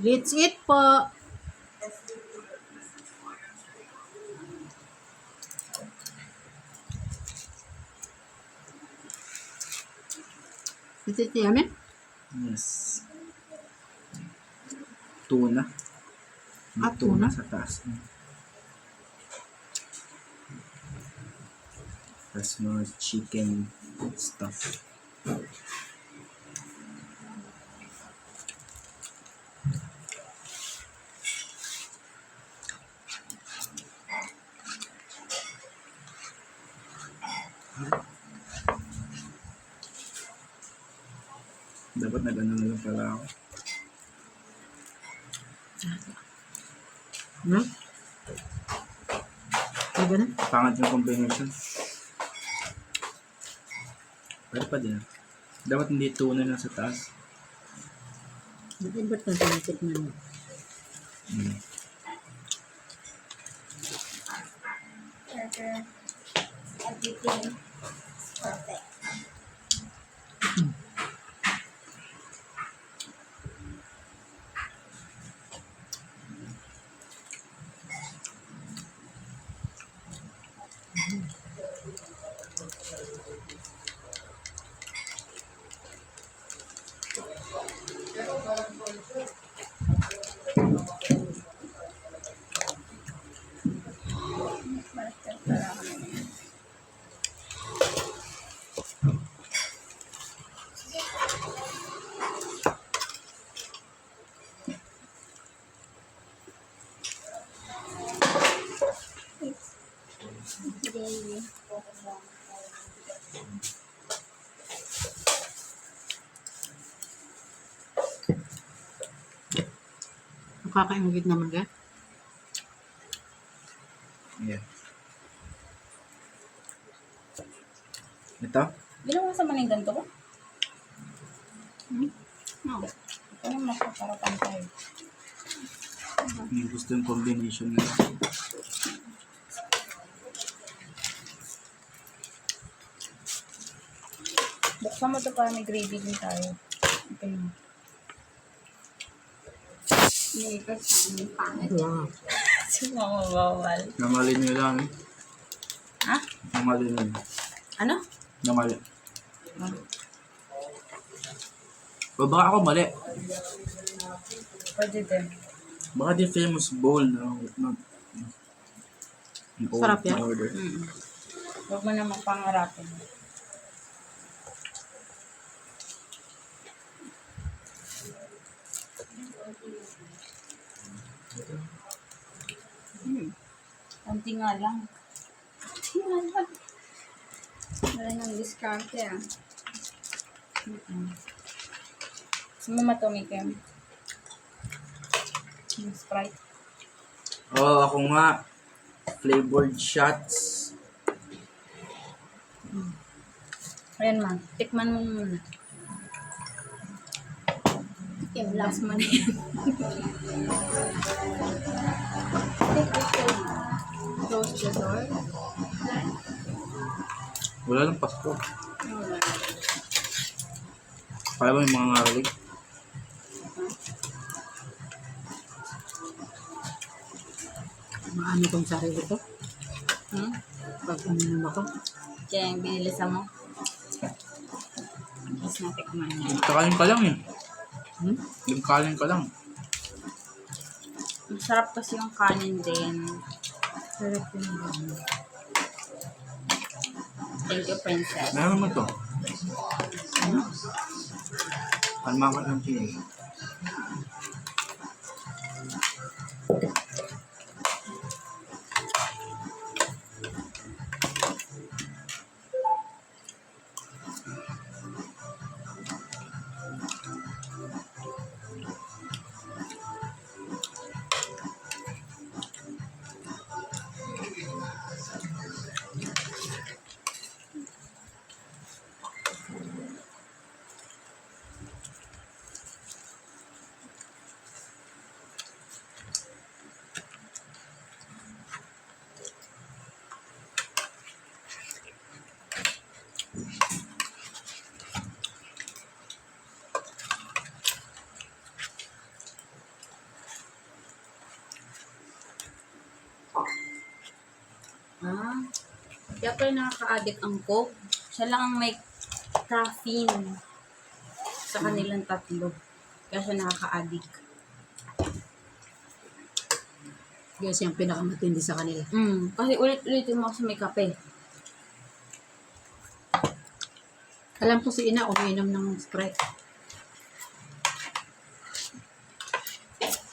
Let's eat po. Let's eat yummy. Yes. Tuna. May Tuna? sa taas. Tapos mga chicken stuff. Dapat nag-ano na lang pala ako. Hmm? Diba na? Pangat yung combination. Pero pa din. Dapat hindi tuna na sa taas. Ba't na tinitik na mo? Everything perfect. Nakakaingit naman ka. Yeah. Ito? Bilang mo sa maning ganito ko? No. Ito naman ako para pantay. Yung gusto yung combination na. Buksan mo ito para may gravy din tayo. Okay na. Hindi ka sa aming pangit. Wow. Sumamabawal. Namali nyo lang eh. Ha? Namali nyo. Ano? Namali. O baka ako mali. Pwede din. Baka di famous bowl na Sarap yan. order. Huwag mo naman pangarapin. Konti nga lang. Konti nga lang. Wala nang diskarte ah. Sumama to, Mikem. Yung Sprite. Oo, ako nga. Flavored shots. Ayan ma, tikman mo muna. Tikim, last mo na yan. Close the door. Wala lang pasko. Wala. Kaya ba yung mga ngarlig? Maano kong sarili ko. Pag ano ako. Kaya yung binilisan mo. Tapos natikman niya. Kakain ka lang eh. Hmm? Yung kanin ka lang. Masarap kasi yung kanin din. Sarap yun. Thank you, princess. Meron mo to. Palmakan ng chili. Kaya pala nakaka-addict ang Coke. Siya lang ang may caffeine sa kanilang tatlo. Kaya siya nakaka-addict. Kasi yung pinakamatindi sa kanila. Kasi ulit-ulitin mo kasi may kape. Alam ko si Ina umiinom ng Sprite.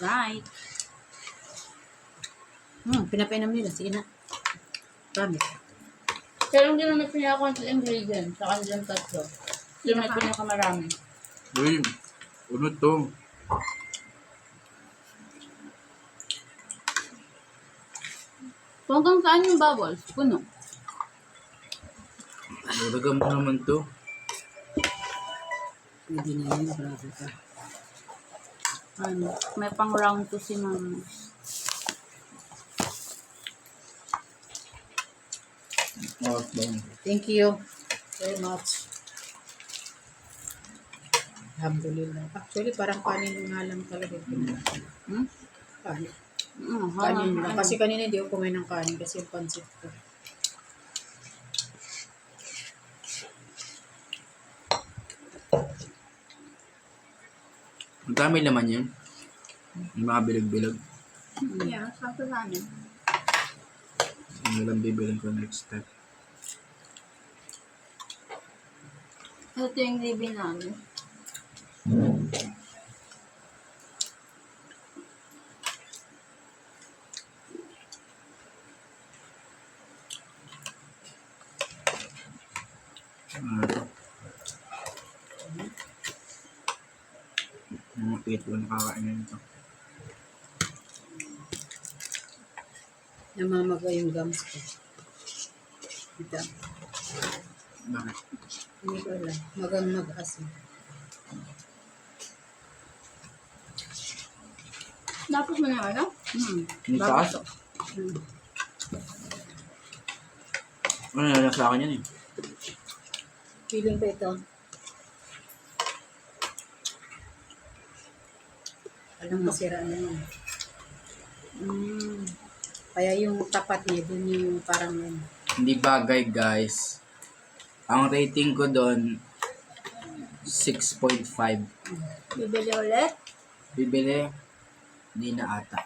Right. Pinapainom nila si Ina. Promise. Pero hindi naman pinaka-content ingredient sa kanilang tatlo. Hindi naman pinaka-marami. Uy, ano to? Kung hanggang saan yung bubbles? Puno. Nalagam mo naman to. Hindi na yun. Bravo ka. Ano, may pang round 2 si Mama. Thank you very much. Alhamdulillah. Actually, parang kanin nga lang talaga. Kanin. Kanin lang. Kasi kanina hindi ako kumain ng kanin kasi yung pancit ko. Ang dami naman yan. Yung mga bilag-bilag. Yeah, sabi sa amin. Yung lang bibilang ko next step. Ito yung libi namin. Ano to? Mga pito nakakain na ito. Namamaga yung gums ko. Ito. Bakit? Hindi ko alam. Magang mag-asin. Tapos mo na ano? Yung taas? Ano na sa akin yan eh. Feeling ko ito. Alam ko sira na yun. Kaya yung tapat niya, dun yung parang yun. Hindi bagay guys. Ang rating ko doon 6.5. Bibili ulit? Bibili, hindi na ata.